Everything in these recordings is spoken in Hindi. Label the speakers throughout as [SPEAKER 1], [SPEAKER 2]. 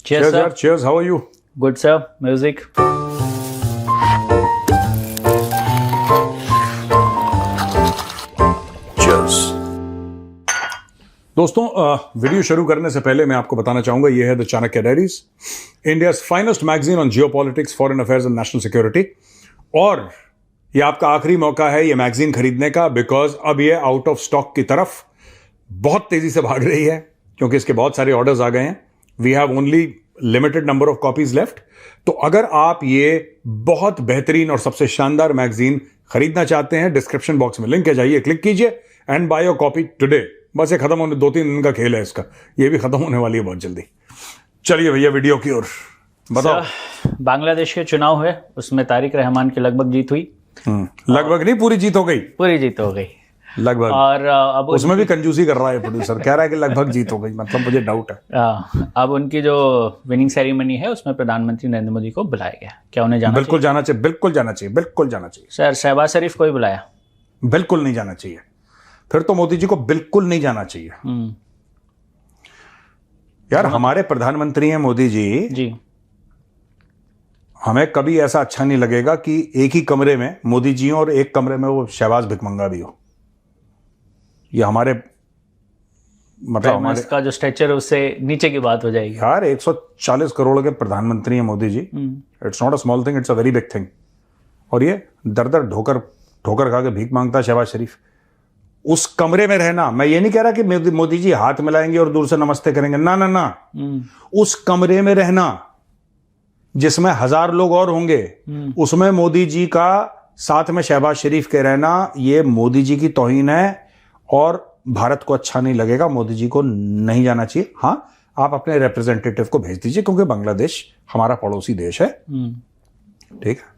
[SPEAKER 1] Cheers, sir.
[SPEAKER 2] Cheers. How are you?
[SPEAKER 1] Good, sir. Music.
[SPEAKER 2] Cheers. दोस्तों, वीडियो शुरू करने से पहले मैं आपको बताना चाहूंगा, ये है the Chanakya diaries, India's finest magazine on geopolitics, foreign affairs and national security. और ये आपका आखिरी मौका है ये मैगजीन खरीदने का, बिकॉज अब ये आउट ऑफ स्टॉक की तरफ बहुत तेजी से भाग रही है, क्योंकि इसके बहुत सारे ऑर्डर्स आ गए हैं। We have only limited number of copies left. तो अगर आप ये बहुत बेहतरीन और सबसे शानदार मैगजीन खरीदना चाहते हैं, डिस्क्रिप्शन बॉक्स में लिंक है, जाइए क्लिक कीजिए and by your copy today. बस ये खत्म होने 2-3 दिन का खेल है इसका, ये भी खत्म होने वाली है बहुत जल्दी। चलिए भैया वीडियो की ओर बताओ।
[SPEAKER 1] बांग्लादेश के चुनाव हुए, उसमें तारिक रहमान की लगभग जीत हुई।
[SPEAKER 2] लगभग नहीं, पूरी जीत हो गई।
[SPEAKER 1] पूरी जीत हो गई
[SPEAKER 2] लगभग।
[SPEAKER 1] और अब
[SPEAKER 2] उसमें भी कंजूसी कर रहा है प्रोड्यूसर, कह रहा है कि लगभग जीत हो गई, मतलब मुझे डाउट है।
[SPEAKER 1] अब उनकी जो विनिंग सेरेमनी है उसमें प्रधानमंत्री नरेंद्र मोदी को बुलाया गया। क्या उन्हें जाना
[SPEAKER 2] बिल्कुल जाना चाहिए, बिल्कुल जाना चाहिए, बिल्कुल जाना चाहिए।
[SPEAKER 1] सर, शहबाज शरीफ को ही बुलाया?
[SPEAKER 2] बिल्कुल नहीं जाना चाहिए। फिर तो मोदी जी को बिल्कुल नहीं जाना चाहिए। यार हमारे प्रधानमंत्री हैं मोदी जी। हमें कभी ऐसा अच्छा नहीं लगेगा कि एक ही कमरे में मोदी जी हो और एक कमरे में वो शहबाज भिखमंगा भी हो। ये हमारे मतलब हमारे
[SPEAKER 1] का जो स्ट्रक्चर है उससे नीचे की बात हो जाएगी।
[SPEAKER 2] यार 140 करोड़ के प्रधानमंत्री हैं Modi ji. It's not a small thing, it's a very big thing. और ये दर दर ठोकर खा के भीख मांगता है शहबाज शरीफ। उस कमरे में रहना, मैं ये नहीं कह रहा कि मोदी जी हाथ मिलाएंगे और दूर से नमस्ते करेंगे, ना ना ना। उस कमरे में रहना जिसमें 1000 लोग और होंगे, उसमें मोदी जी का साथ में शहबाज शरीफ के रहना, ये मोदी जी की तौहीन है और भारत को अच्छा नहीं लगेगा। मोदी जी को नहीं जाना चाहिए। हाँ, आप अपने रिप्रेजेंटेटिव को भेज दीजिए, क्योंकि बांग्लादेश हमारा पड़ोसी देश है। ठीक है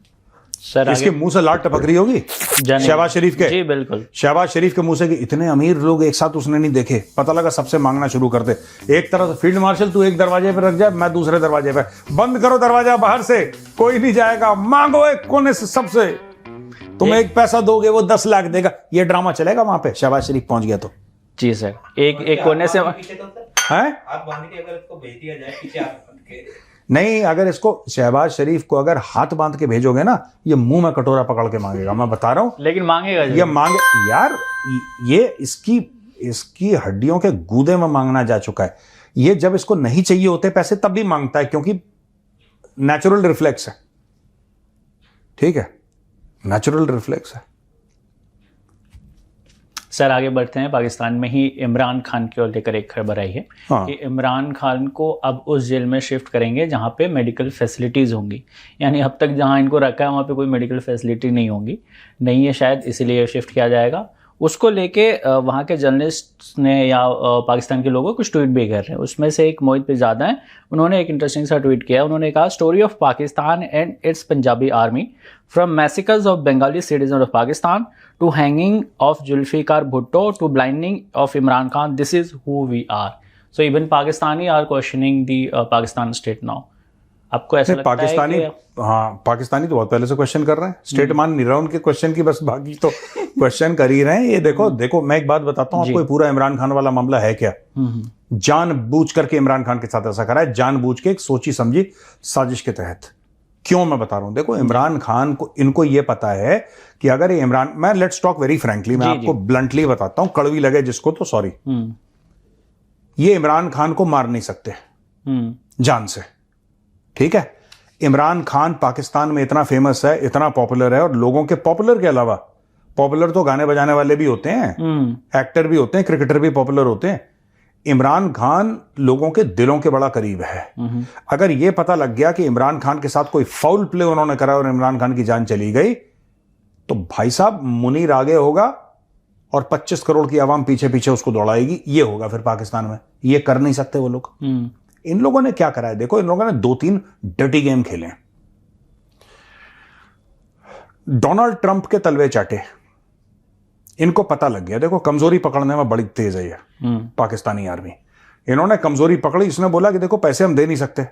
[SPEAKER 1] सर,
[SPEAKER 2] इसके मुंह से लाट टपक रही होगी शहबाज शरीफ के।
[SPEAKER 1] जी बिल्कुल।
[SPEAKER 2] शहबाज शरीफ के मुंह से कि इतने अमीर लोग एक साथ उसने नहीं देखे, पता लगा सबसे मांगना शुरू करते। एक तरह से फील्ड मार्शल, तू एक दरवाजे पे रख जाए, मैं दूसरे दरवाजे पे, बंद करो दरवाजा, बाहर से कोई नहीं जाएगा, मांगो एक कोने से सबसे, तुम एक पैसा दोगे वो 10 लाख देगा। ये ड्रामा चलेगा वहां पे शहबाज शरीफ पहुंच गया तो।
[SPEAKER 1] जी सर, एक कोने से
[SPEAKER 2] नहीं, अगर इसको शहबाज शरीफ को अगर हाथ बांध के भेजोगे ना, ये मुंह में कटोरा पकड़ के मांगेगा, मैं बता रहा हूं।
[SPEAKER 1] लेकिन मांगेगा
[SPEAKER 2] ये मांगे यार, ये इसकी हड्डियों के गूदे में मांगना जा चुका है। ये जब इसको नहीं चाहिए होते पैसे तब भी मांगता है, क्योंकि नेचुरल रिफ्लेक्स है। ठीक है, नेचुरल रिफ्लेक्स है।
[SPEAKER 1] सर आगे बढ़ते हैं। पाकिस्तान में ही इमरान खान की ओर लेकर एक खबर आई है कि इमरान खान को अब उस जेल में शिफ्ट करेंगे जहां पे मेडिकल फैसिलिटीज़ होंगी। यानी अब तक जहां इनको रखा है वहां पे कोई मेडिकल फैसिलिटी नहीं होंगी, नहीं है शायद, इसीलिए शिफ्ट किया जाएगा। उसको लेके वहाँ के जर्नलिस्ट ने या पाकिस्तान के लोगों कुछ ट्वीट भी कर रहे हैं। उसमें से एक मोहित पिरजादा हैं, उन्होंने एक इंटरेस्टिंग सा ट्वीट किया। उन्होंने कहा, story of Pakistan and its Punjabi army, from massacres of Bengali citizen of Pakistan to hanging of Zulfikar Bhutto to blinding of Imran Khan, this is who we are. So even Pakistani are questioning the Pakistan state now. आपको ऐसा लगता
[SPEAKER 2] पाकिस्तानी
[SPEAKER 1] है कि...
[SPEAKER 2] हाँ, पाकिस्तानी तो बहुत पहले से क्वेश्चन कर रहे हैं। स्टेट मान नहीं रहा उनके क्वेश्चन की, बस बाकी तो क्वेश्चन कर ही रहे हैं। ये देखो मैं एक बात बताता हूँ आपको, पूरा इमरान खान वाला मामला है क्या, जानबूझ करके इमरान खान के साथ ऐसा करा है, जानबूझ के एक सोची समझी साजिश के तहत। क्यों मैं बता रहा हूं, देखो इमरान खान को, इनको ये पता है कि अगर ये इमरान, मैं लेट्स टॉक वेरी फ्रैंकली, मैं आपको ब्लंटली बताता हूं, कड़वी लगे जिसको तो सॉरी, ये इमरान खान को मार नहीं सकते जान से। ठीक है, इमरान खान पाकिस्तान में इतना फेमस है, इतना पॉपुलर है, और लोगों के पॉपुलर के अलावा, पॉपुलर तो गाने बजाने वाले भी होते हैं, एक्टर भी होते हैं, क्रिकेटर भी पॉपुलर होते हैं। इमरान खान लोगों के दिलों के बड़ा करीब है। अगर यह पता लग गया कि इमरान खान के साथ कोई फाउल प्ले उन्होंने करा और इमरान खान की जान चली गई, तो भाई साहब मुनीर आगे होगा और 25 करोड़ की आवाम पीछे पीछे उसको दौड़ाएगी। ये होगा फिर पाकिस्तान में। ये कर नहीं सकते वो लोग। इन लोगों ने क्या करा है, देखो इन लोगों ने 2-3 डर्टी गेम खेले। डोनाल्ड ट्रंप के तलवे चाटे, इनको पता लग गया, देखो कमजोरी पकड़ने में बड़ी तेज है ये पाकिस्तानी आर्मी। इन्होंने कमजोरी पकड़ी, इसने बोला कि देखो पैसे हम दे नहीं सकते,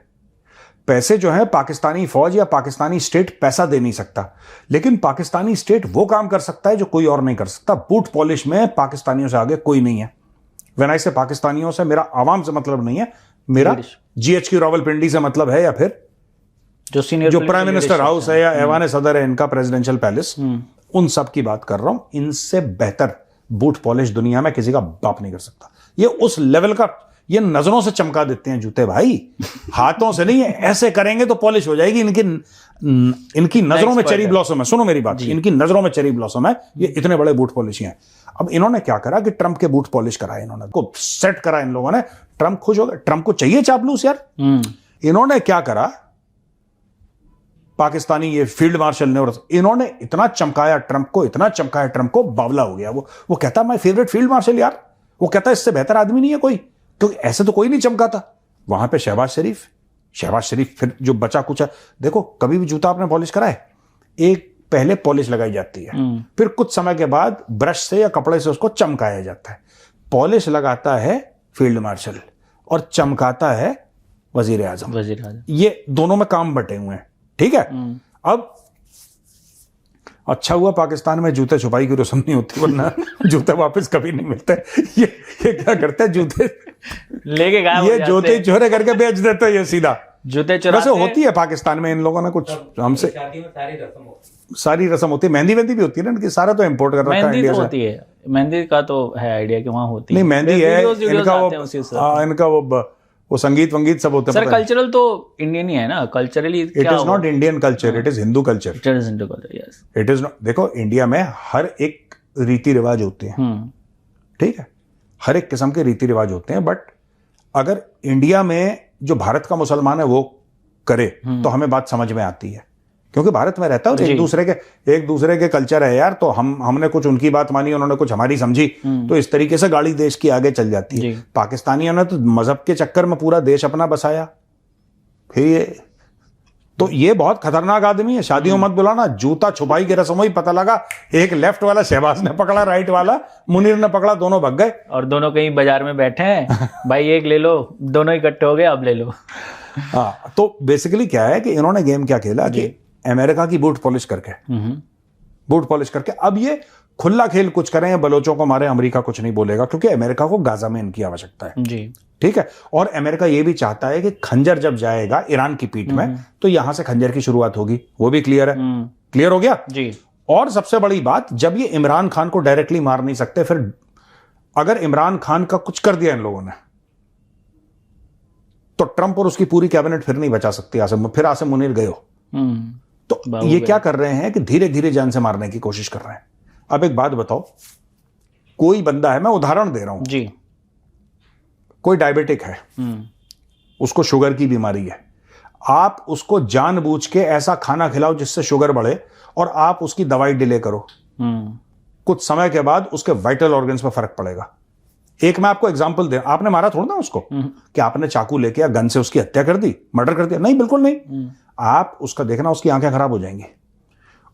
[SPEAKER 2] पैसे जो है पाकिस्तानी फौज या पाकिस्तानी स्टेट पैसा दे नहीं सकता, लेकिन पाकिस्तानी स्टेट वो काम कर सकता है जो कोई और नहीं कर सकता। बूट पॉलिश में पाकिस्तानियों से आगे कोई नहीं है। व्हेन आई से पाकिस्तानियों से, मेरा आवाम से मतलब नहीं है, मेरा GHQ रावलपिंडी से मतलब है, या फिर
[SPEAKER 1] जो सीनियर
[SPEAKER 2] जो प्राइम मिनिस्टर हाउस है या ऐवान सदर है इनका प्रेसिडेंशियल पैलेस, उन सब की बात कर रहा हूं। इनसे बेहतर बूट पॉलिश दुनिया में किसी का बाप नहीं कर सकता। ये उस लेवल का, ये नजरों से चमका देते हैं जूते भाई, हाथों से नहीं है, ऐसे करेंगे तो पॉलिश हो जाएगी। इनकी नजरों में चेरी ब्लॉसम है। सुनो मेरी बात, इनकी नजरों में चेरी ब्लॉसम है। ये इतने बड़े बूट पॉलिश हैं। अब इन्होंने क्या करा कि ट्रंप के बूट पॉलिश कराए, इन्होंने को सेट करा इन लोगों ने। ट्रंप खुश हो गए। ट्रंप को चाहिए चापलूस यार। इन्होंने क्या करा, पाकिस्तानी ये फील्ड मार्शल ने, और इन्होंने इतना चमकाया ट्रंप को, इतना चमकाया ट्रंप को, बावला हो गया वो कहता माय फेवरेट फील्ड मार्शल यार। वो कहता इससे बेहतर आदमी नहीं है कोई, क्योंकि ऐसे तो कोई नहीं चमका था। वहां पे शहबाज शरीफ फिर जो बचा कुछ है। देखो कभी भी जूता आपने पॉलिश करा है, एक पहले पॉलिश लगाई जाती है, फिर कुछ समय के बाद ब्रश से या कपड़े से उसको चमकाया जाता है। पॉलिश लगाता है फील्ड मार्शल और चमकाता है वजीर आजम। ये दोनों में काम बटे हुए हैं, ठीक है। अब अच्छा हुआ पाकिस्तान में जूते छुपाई की रस्म नहीं होती, वरना जूते वापस कभी नहीं मिलते। ये क्या करते हैं, जूते
[SPEAKER 1] लेके गायब,
[SPEAKER 2] ये जूते चोरे करके बेच देते हैं, ये सीधा
[SPEAKER 1] जूते चुराते।
[SPEAKER 2] वैसे होती है पाकिस्तान में, इन लोगों ने कुछ हमसे सारी रस्म होती है। मेहंदी भी होती है ना इनकी, सारा तो इम्पोर्ट कर रखा है इंडिया से।
[SPEAKER 1] होती है मेहंदी का तो है आइडिया कि वहाँ होती
[SPEAKER 2] नहीं, मेहंदी है इनका, वो संगीत वंगीत सब होता है।
[SPEAKER 1] सर कल्चरल तो इंडियन ही है ना, culturally
[SPEAKER 2] it is not Indian culture, it is Hindu culture.
[SPEAKER 1] Yes,
[SPEAKER 2] it is not. देखो इंडिया में हर एक रीति रिवाज होते हैं, ठीक है, हर एक किस्म के रीति रिवाज होते हैं। बट अगर इंडिया में जो भारत का मुसलमान है वो करे तो हमें बात समझ में आती है, क्योंकि भारत में रहता है और एक दूसरे के कल्चर है यार। तो हमने कुछ उनकी बात मानी, उन्होंने कुछ हमारी समझी, तो इस तरीके से गाड़ी देश की आगे चल जाती है। पाकिस्तानियों ने तो मजहब के चक्कर में पूरा देश अपना बसाया। फिर ये बहुत खतरनाक आदमी है। शादियों मत बुलाना, जूता छुपाई की रस्म हुई, पता लगा एक लेफ्ट वाला शहबाज ने पकड़ा, राइट वाला मुनीर ने पकड़ा, दोनों भाग गए।
[SPEAKER 1] और दोनों कहीं बाजार में बैठे हैं, भाई एक ले लो, दोनों इकट्ठे हो गए, अब ले लो।
[SPEAKER 2] हाँ, तो बेसिकली क्या है कि इन्होंने गेम क्या खेला कि अमेरिका की बूट पॉलिश करके अब ये खुला खेल कुछ करें, बलोचों को मारे, अमेरिका कुछ नहीं बोलेगा, क्योंकि अमेरिका को गाजा में इनकी आवश्यकता है जी, ठीक है। और अमेरिका ये भी चाहता है कि खंजर जब जाएगा ईरान की पीठ में तो यहां से खंजर की शुरुआत होगी, वो भी क्लियर है। क्लियर हो गया जी। और सबसे बड़ी बात, जब ये इमरान खान को डायरेक्टली मार नहीं सकते, फिर अगर इमरान खान का कुछ कर दिया इन लोगों ने तो ट्रंप और उसकी पूरी कैबिनेट फिर नहीं बचा सकती। आसिम मुनीर गए हो, तो ये क्या कर रहे हैं कि धीरे धीरे जान से मारने की कोशिश कर रहे हैं। अब एक बात बताओ, कोई बंदा है, मैं उदाहरण दे रहा हूं जी, कोई डायबिटिक है, उसको शुगर की बीमारी है, आप उसको जानबूझ के ऐसा खाना खिलाओ जिससे शुगर बढ़े और आप उसकी दवाई डिले करो, कुछ समय के बाद उसके वाइटल ऑर्गन्स पर फर्क पड़ेगा। एक मैं आपको एग्जांपल दे, आपने मारा थोड़ा ना उसको कि आपने चाकू लेके या गन से उसकी हत्या कर दी, मर्डर कर दिया, नहीं, बिल्कुल नहीं। आप उसका देखना, उसकी आंखें खराब हो जाएंगी,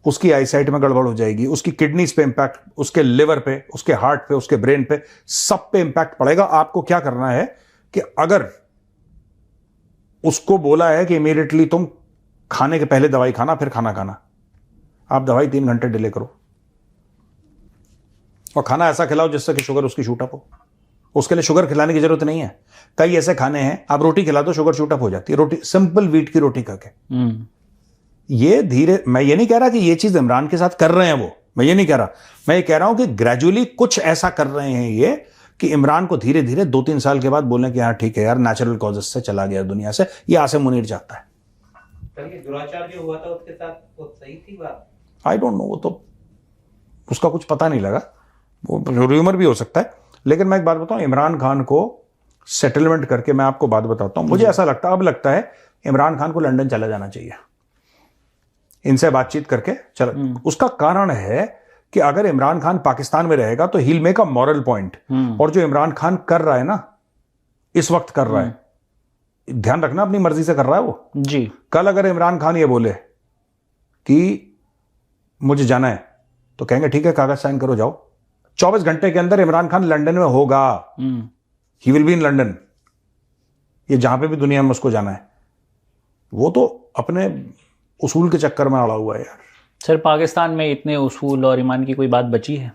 [SPEAKER 2] उसकी आईसाइट में गड़बड़ हो जाएगी, उसकी किडनीज पे इंपैक्ट, उसके लिवर पे, उसके हार्ट पे, उसके ब्रेन पे, सब पे इंपैक्ट पड़ेगा। आपको क्या करना है कि अगर उसको बोला है कि इमीडिएटली तुम खाने के पहले दवाई खाना, फिर खाना खाना, आप दवाई 3 घंटे डिले करो और खाना ऐसा खिलाओ जिससे कि शुगर उसकी शूट अप हो। उसके लिए शुगर खिलाने की जरूरत नहीं है। कई ऐसे खाने हैं, आप रोटी खिला दो, शुगर शूट अप हो जाती है, रोटी, सिंपल व्हीट की रोटी खा के। ये धीरे, मैं ये नहीं कह रहा कि ये चीज इमरान के साथ कर रहे हैं वो, मैं ये नहीं कह रहा, मैं ये कह रहा हूं कि ग्रेजुअली कुछ ऐसा कर रहे हैं ये कि इमरान को धीरे धीरे 2-3 साल के बाद बोलने कि हाँ ठीक है यार, नेचुरल कॉजेस से चला गया दुनिया से, ये आसिम मुनीर चाहता है।
[SPEAKER 3] दुराचार जो हुआ था उसके साथ वो सही थी बात,
[SPEAKER 2] आई डोंट नो, वो तो उसका कुछ पता नहीं लगा, वो र्यूमर भी हो सकता है। लेकिन मैं एक बात बताऊं, इमरान खान को सेटलमेंट करके मैं आपको बात बताता हूं, मुझे ऐसा लगता, अब लगता है इमरान खान को लंदन चला जाना चाहिए, इनसे बातचीत करके चल। उसका कारण है कि अगर इमरान खान पाकिस्तान में रहेगा तो he will make a moral point, और जो इमरान खान कर रहा है ना, इस वक्त कर रहा है, ध्यान रखना अपनी मर्जी से कर रहा है वो जी। कल अगर इमरान खान ये बोले कि मुझे जाना है तो कहेंगे ठीक है, कागज साइन करो, जाओ। 24 घंटे के अंदर इमरान खान लंदन में होगा, he will be in London, ये जहां पे भी दुनिया में उसको जाना है। वो तो अपने उसूल के चक्कर में अड़ा हुआ है यार।
[SPEAKER 1] सर पाकिस्तान में इतने उसूल और ईमान की कोई बात बची है?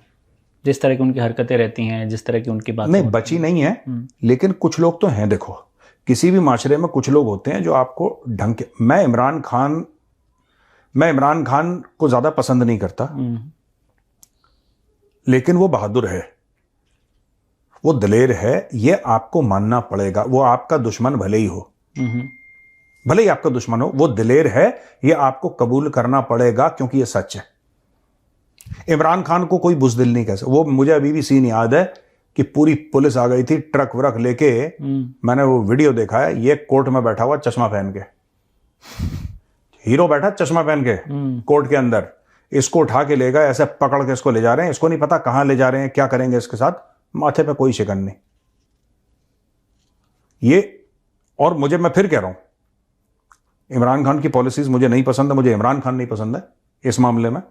[SPEAKER 1] जिस तरह की उनकी हरकतें रहती हैं, जिस तरह की उनकी बात
[SPEAKER 2] नहीं बची नहीं है, लेकिन कुछ लोग तो हैं, देखो किसी भी माशरे में कुछ लोग होते हैं जो आपको ढंग के, मैं इमरान खान को ज्यादा पसंद नहीं करता, लेकिन वो बहादुर है, वो दलेर है, ये आपको मानना पड़ेगा। वो आपका दुश्मन भले ही हो, भले ही आपका दुश्मन हो, वो दलेर है, ये आपको कबूल करना पड़ेगा, क्योंकि ये सच है। इमरान खान को कोई बुज़दिल नहीं कह सकता। वो मुझे अभी भी सीन याद है कि पूरी पुलिस आ गई थी ट्रक व्रक लेके, मैंने वो वीडियो देखा है, ये कोर्ट में बैठा हुआ चश्मा पहन के, हीरो बैठा चश्मा पहन के कोर्ट के अंदर, इसको उठा के ले गए, ऐसे पकड़ के इसको ले जा रहे हैं, इसको नहीं पता कहां ले जा रहे हैं, क्या करेंगे इसके साथ, माथे पे कोई शिकन नहीं ये। और मैं फिर कह रहा हूं, इमरान खान की पॉलिसीज मुझे नहीं पसंद है, मुझे इमरान खान नहीं पसंद है इस मामले में,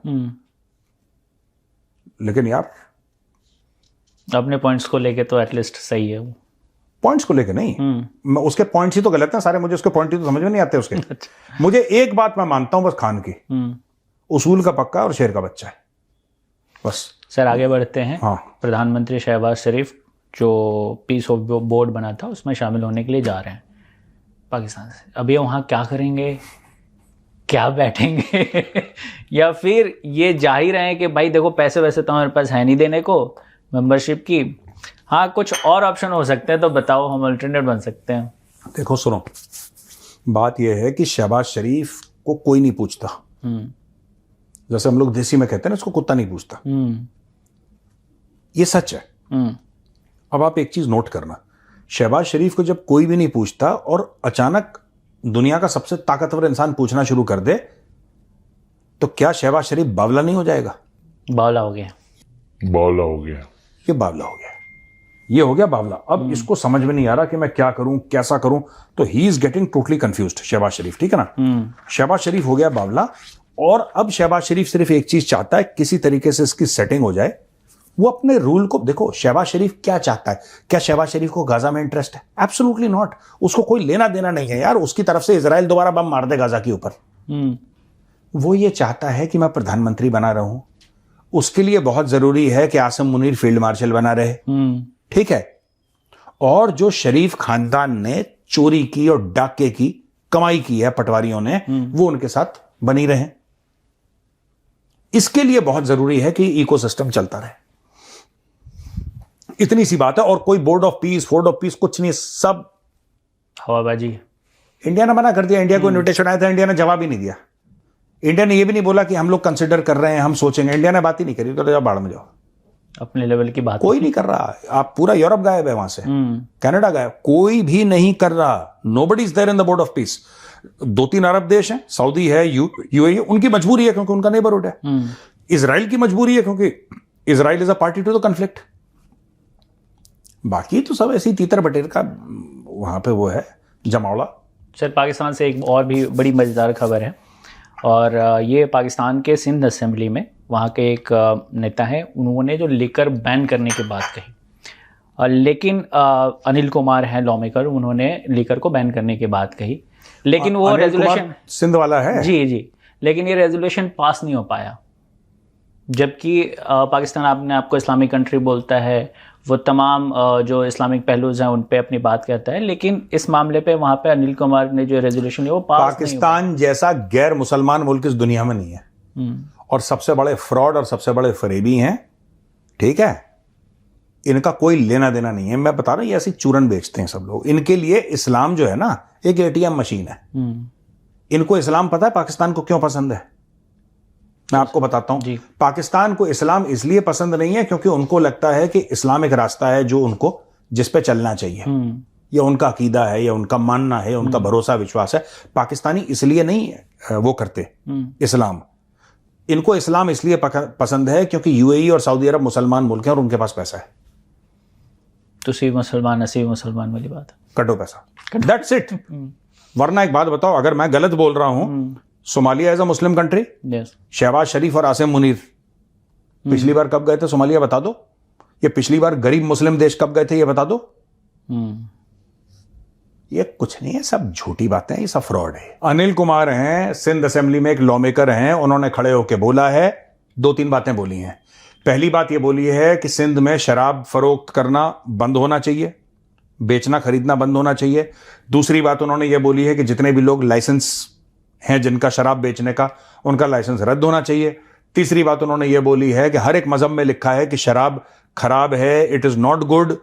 [SPEAKER 2] लेकिन यार
[SPEAKER 1] अपने पॉइंट्स को लेके तो एटलीस्ट सही है वो।
[SPEAKER 2] पॉइंट्स को लेके नहीं, उसके पॉइंट्स ही तो गलत हैं सारे, मुझे उसके पॉइंट ही तो समझ में नहीं आते उसके। मुझे एक बात मैं मानता हूं बस खान की, उसूल का पक्का और शेर का बच्चा है बस।
[SPEAKER 1] सर आगे बढ़ते हैं।
[SPEAKER 2] हाँ।
[SPEAKER 1] प्रधानमंत्री शहबाज शरीफ जो पीस ऑफ बोर्ड बना था उसमें शामिल होने के लिए जा रहे हैं पाकिस्तान से। अभी वहाँ क्या करेंगे, क्या बैठेंगे या फिर ये जाहिर है कि भाई देखो पैसे वैसे तो हमारे पास है नहीं देने को मेंबरशिप की, हाँ कुछ और ऑप्शन हो सकते हैं तो बताओ, हम अल्टरनेट बन सकते हैं।
[SPEAKER 2] देखो सुनो, बात यह है कि शहबाज शरीफ को कोई नहीं पूछता, जैसे हम लोग देसी में कहते हैं ना, इसको कुत्ता नहीं पूछता, ये सच है। अब आप एक चीज नोट करना, शहबाज शरीफ को जब कोई भी नहीं पूछता और अचानक दुनिया का सबसे ताकतवर इंसान पूछना शुरू कर दे, तो क्या शहबाज शरीफ बावला नहीं हो जाएगा?
[SPEAKER 1] बावला हो गया,
[SPEAKER 2] ये बावला हो गया, ये हो गया बावला। अब इसको समझ में नहीं आ रहा कि मैं क्या करूं, कैसा करूं, तो he is getting totally confused Shahbaz Sharif, ठीक है ना। शहबाज शरीफ हो गया बावला, और अब शहबाज शरीफ सिर्फ एक चीज चाहता है, किसी तरीके से इसकी सेटिंग हो जाए। वो अपने रूल को देखो, शहबाज शरीफ क्या चाहता है? क्या शहबाज शरीफ को गाजा में इंटरेस्ट है? Absolutely not. उसको कोई लेना देना नहीं है यार, उसकी तरफ से इजराइल दोबारा बम मार दे गाजा के ऊपर। वो ये चाहता है कि मैं प्रधानमंत्री बना रहूं, उसके लिए बहुत जरूरी है कि आसिम मुनीर फील्ड मार्शल बना रहे, ठीक है। और जो शरीफ खानदान ने चोरी की और डाके की कमाई की है पटवारियों ने, वो उनके साथ बनी रहे। इसके लिए बहुत जरूरी है कि इकोसिस्टम चलता रहे, इतनी सी बात है। और कोई board of piece, Ford of peace कुछ नहीं, सब
[SPEAKER 1] हवाबाजी।
[SPEAKER 2] इंडिया ने मना कर दिया, इंडिया को इन्विटेशन आया था, इंडिया ने जवाब ही नहीं दिया। इंडिया ने ये भी नहीं बोला कि हम लोग कंसिडर कर रहे हैं, हम सोचेंगे। इंडिया ने बात ही नहीं करी, तो जाओ बाढ़ में जाओ,
[SPEAKER 1] अपने लेवल की बात
[SPEAKER 2] कोई नहीं कर रहा। आप पूरा यूरोप गायब है वहां से, कनाडा गायब, कोई भी नहीं कर रहा। Nobody is there in the board of peace. 2-3 अरब देश हैं, सऊदी है, यूएई, उनकी मजबूरी है क्योंकि उनका नेबरहुड है। इजराइल की मजबूरी है क्योंकि Israel is a party to the conflict. बाकी तो सब ऐसी तीतर बटेर का वहां पे वो है जमावड़ा।
[SPEAKER 1] सर पाकिस्तान से एक और भी बड़ी मजेदार खबर है, और ये पाकिस्तान के सिंध असेंबली में वहाँ के एक नेता है, उन्होंने जो लिकर बैन करने की बात कही, लेकिन अनिल कुमार हैं लॉ मेकर, उन्होंने लिकर को बैन करने की बात कही, लेकिन वो रेजोल्यूशन
[SPEAKER 2] सिंध वाला है,
[SPEAKER 1] जी, लेकिन ये रेजोल्यूशन पास नहीं हो पाया। जबकि पाकिस्तान अपने आपको इस्लामिक कंट्री बोलता है, वो तमाम जो इस्लामिक पहलूज हैं उन पे अपनी बात कहता है, लेकिन इस मामले पे वहाँ पे अनिल कुमार ने जो रेजोल्यूशन है वो पास
[SPEAKER 2] पाकिस्तान जैसा गैर मुसलमान मुल्क इस दुनिया में नहीं है, और सबसे बड़े फ्रॉड और सबसे बड़े फरेबी हैं, ठीक है। इनका कोई लेना देना नहीं है। मैं बता रहा हूं, ये ऐसी चूरन बेचते हैं सब लोग। इनके लिए इस्लाम जो है ना एक एटीएम मशीन है। इनको इस्लाम पता है पाकिस्तान को क्यों पसंद है? मैं आपको बताता हूं। पाकिस्तान को इस्लाम इसलिए पसंद नहीं है क्योंकि उनको लगता है कि इस्लाम एक रास्ता है जो उनको जिस पे चलना चाहिए, या उनका अकीदा है, या उनका मानना है, उनका भरोसा विश्वास है। पाकिस्तानी इसलिए नहीं वो करते इस्लाम। इनको इस्लाम इसलिए पसंद है क्योंकि यूएई और सऊदी अरब मुसलमान मुल्क हैं और उनके पास पैसा है।
[SPEAKER 1] तो सी मुसलमान असी मुसलमान वाली बात है,
[SPEAKER 2] कटो पैसा, दैट्स इट। वरना एक बात बताओ, अगर मैं गलत बोल रहा हूं, Somalia is a Muslim country. Shahbaz Sharif और आसिम मुनीर पिछली बार कब गए थे सोमालिया, बता दो। ये पिछली बार गरीब मुस्लिम देश कब गए थे, ये बता दो। ये कुछ नहीं है, सब झूठी बातें हैं, ये सब फ्रॉड है। अनिल कुमार हैं, सिंध असेंबली में एक लॉ मेकर हैं, उन्होंने खड़े होकर बोला है, 2-3 बातें बोली हैं। पहली बात ये बोली है कि सिंध में शराब फरोख्त करना बंद होना चाहिए, बेचना खरीदना बंद होना चाहिए। दूसरी बात उन्होंने ये बोली है कि जितने भी लोग लाइसेंस हैं जिनका शराब बेचने का, उनका लाइसेंस रद्द होना चाहिए। तीसरी बात उन्होंने ये बोली है कि हर एक मजहब में लिखा है कि शराब खराब है, इट इज नॉट गुड,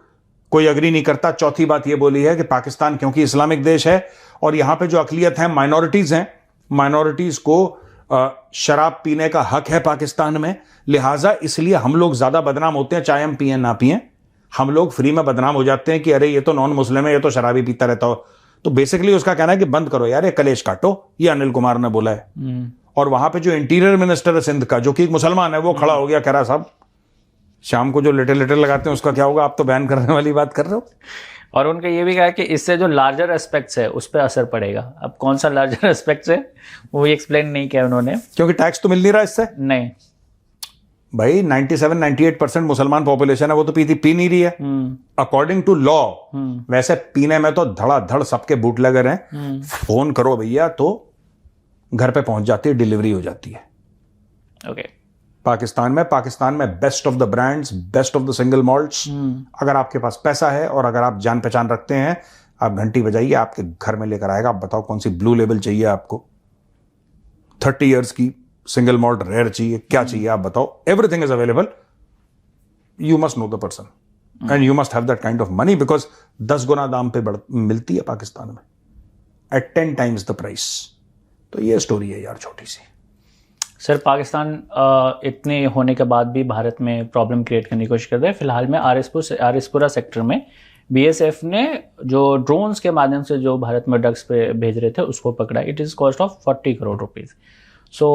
[SPEAKER 2] कोई अग्री नहीं करता। चौथी बात ये बोली है कि पाकिस्तान क्योंकि इस्लामिक देश है और यहां पे जो अकलियत है माइनॉरिटीज हैं, माइनॉरिटीज को शराब पीने का हक है पाकिस्तान में, लिहाजा इसलिए हम लोग ज्यादा बदनाम होते हैं, चाहे हम पिए ना पिए, हम लोग फ्री में बदनाम हो जाते हैं कि अरे ये तो नॉन मुस्लिम है, ये तो शराबी पीता रहता हो। तो बेसिकली उसका कहना है कि बंद करो यार, ये कलेश काटो, ये अनिल कुमार ने बोला है। और वहां पे जो इंटीरियर मिनिस्टर है सिंध का, जो कि एक मुसलमान है, वो खड़ा हो गया, कह रहा साहब शाम को जो लेटर लेटर लगाते हैं उसका क्या होगा, आप तो बैन करने वाली बात कर रहे हो।
[SPEAKER 1] और उनका ये भी कहा कि इससे जो लार्जर एस्पेक्ट्स है उस पर असर पड़ेगा। अब कौन सा लार्जर एस्पेक्ट्स है वो एक्सप्लेन नहीं किया उन्होंने,
[SPEAKER 2] क्योंकि टैक्स तो मिल नहीं रहा इससे।
[SPEAKER 1] नहीं
[SPEAKER 2] भाई 97-98% मुसलमान पॉपुलेशन है, वो तो पी नहीं रही है अकॉर्डिंग टू लॉ। वैसे पीने में तो धड़ाधड़ सबके बूटलेगर हैं। फोन करो भैया तो घर पे पहुंच जाती है, डिलीवरी हो जाती है।
[SPEAKER 1] ओके।
[SPEAKER 2] पाकिस्तान में best of the brands, best of the single malts. अगर आपके पास पैसा है और अगर आप जान पहचान रखते हैं, आप घंटी बजाइए, आपके घर में लेकर आएगा। आप बताओ कौन सी ब्लू लेबल चाहिए आपको, 30 इयर्स की सिंगल मॉल्ट रेयर चाहिए, क्या चाहिए आप बताओ, everything is available. You must know the person and you must have that kind of money, because 10 गुना दाम पे मिलती है पाकिस्तान में, एट 10 times द प्राइस। तो ये स्टोरी है यार छोटी सी।
[SPEAKER 1] सर पाकिस्तान इतने होने के बाद भी भारत में प्रॉब्लम क्रिएट करने की कोशिश कर रहा है। फिलहाल में आरएसपुरा सेक्टर में बीएसएफ ने जो ड्रोन्स के माध्यम से जो भारत में ड्रग्स पे भेज रहे थे उसको पकड़ा। It is cost of 40 crore rupees. So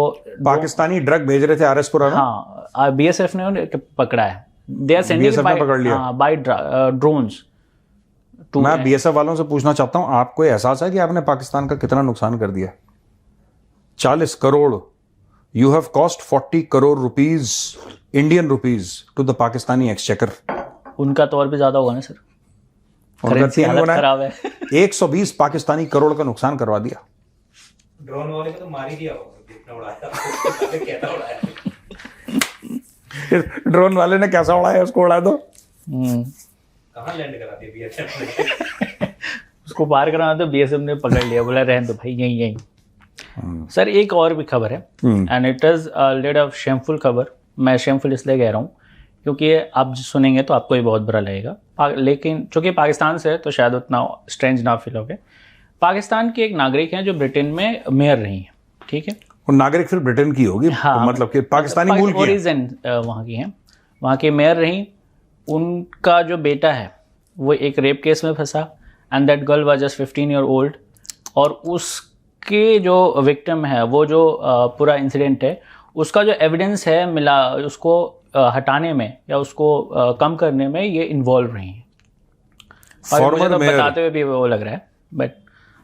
[SPEAKER 2] Pakistani drug भेज रहे थे आरएसपुरा में?
[SPEAKER 1] हाँ, बीएसएफ ने उन्हें पकड़ा है। They are sending by drones.
[SPEAKER 2] मैं बीएसएफ वालों से पूछना चाहता हूं, आपको एहसास है कि आपने पाकिस्तान का कितना नुकसान कर दिया? 40 crore. You have cost 40 crore rupees, Indian rupees to the Pakistani exchequer.
[SPEAKER 1] उनका तो और भी ज्यादा होगा ना सर, करेंसी हालत खराब है।
[SPEAKER 2] 120 पाकिस्तानी करोड़ का नुकसान करवा दिया।
[SPEAKER 3] ड्रोन वाले को तो मार ही दिया होगा, जितना उड़ाया कैसा उड़ाया।
[SPEAKER 2] ड्रोन वाले ने कैसा उड़ाया, उसको उड़ा दो।
[SPEAKER 3] कहाँ लैंड करा दिया बीएसएफ ने?
[SPEAKER 1] उसको पार कराना तो बीएसएफ ने पकड़ लिया, बोला रहने दो भाई, यहीं सर एक और भी खबर है and it is lead of shameful खबर। मैं शेमफुल इसलिए कह रहा हूँ क्योंकि आप सुनेंगे तो आपको ये बहुत बुरा लगेगा, लेकिन चूंकि पाकिस्तान से है तो शायद उतना स्ट्रेंज ना फील होगे। पाकिस्तान की एक नागरिक हैं जो ब्रिटेन में मेयर रही हैं, ठीक है।
[SPEAKER 2] वो नागरिक फिर ब्रिटेन की होगी?
[SPEAKER 1] हाँ,
[SPEAKER 2] तो मतलब कि पाकिस्तानी मूल की
[SPEAKER 1] ओरिजिन वहाँ की हैं, वहाँ के मेयर रही। उनका जो बेटा है वो एक रेप केस में फंसा and that girl was just 15 year old। और उसके जो विक्टिम है, वो जो पूरा इंसिडेंट है, उसका जो एविडेंस है मिला, उसको हटाने में या उसको कम करने में ये इन्वॉल्व रही हैं। और मुझे तो बताते हुए भी वो लग रहा है, but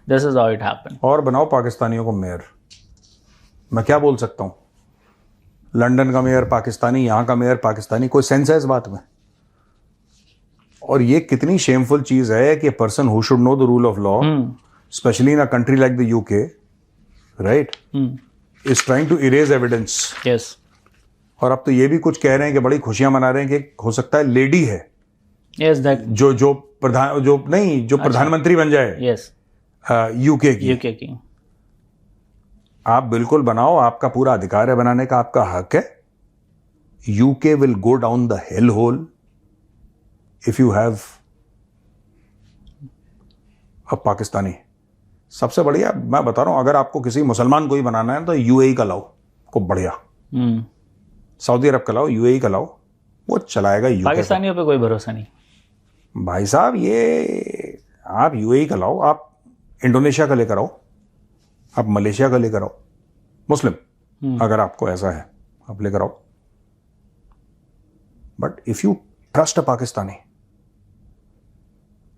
[SPEAKER 1] this is how it happened.
[SPEAKER 2] और बनाओ पाकिस्तानियों को मेयर। मैं क्या बोल सकता हूँ, लंदन का मेयर पाकिस्तानी, यहाँ का मेयर पाकिस्तानी, कोई सेंस है इस बात में? और ये कितनी शेमफुल चीज है कि person who should know the rule of law, specially in a country like the UK, right, is trying to erase evidence.
[SPEAKER 1] Yes.
[SPEAKER 2] और अब तो ये भी कुछ कह रहे हैं कि बड़ी खुशियां मना रहे हैं कि हो सकता है लेडी है,
[SPEAKER 1] यस, दैट
[SPEAKER 2] जो प्रधानमंत्री बन जाए,
[SPEAKER 1] यस,
[SPEAKER 2] यूके की। आप बिल्कुल बनाओ, आपका पूरा अधिकार है बनाने का, आपका हक है। UK will go down the hell hole if you have a Pakistani. सबसे बढ़िया मैं बता रहा हूं, अगर आपको किसी मुसलमान को ही बनाना है तो यूएई का लाओ को बढ़िया, सऊदी अरब का लाओ, यूएई का लाओ, वो चलाएगा।
[SPEAKER 1] पाकिस्तानियों पे कोई भरोसा नहीं
[SPEAKER 2] भाई साहब। ये आप यूएई का लाओ, आप इंडोनेशिया का लेकर आओ, आप मलेशिया का लेकर आओ, मुस्लिम अगर आपको ऐसा है आप लेकर आओ। But if you trust a Pakistani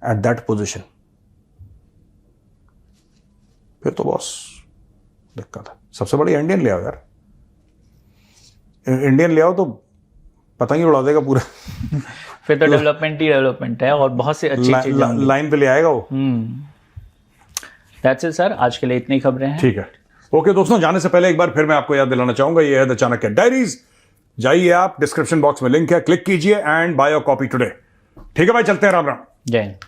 [SPEAKER 2] at that position, फिर तो बॉस दिक्कत है। सबसे बड़ी इंडियन ले आओ यार, इंडियन ले आओ तो पता ही उड़ा देगा पूरा।
[SPEAKER 1] फिर तो डेवलपमेंट ही डेवलपमेंट है और बहुत सी अच्छी चीजें
[SPEAKER 2] लाइन पे ले आएगा वो।
[SPEAKER 1] दैट्स इट सर, आज के लिए इतनी खबरें हैं।
[SPEAKER 2] ठीक है, ओके दोस्तों, जाने से पहले एक बार फिर मैं आपको याद दिलाना चाहूंगा, ये है द चाणक्य डायरीज। जाइए आप, डिस्क्रिप्शन बॉक्स में लिंक है, क्लिक कीजिए and by your copy today. ठीक है भाई, चलते हैं, राम राम,
[SPEAKER 1] जय हिंद।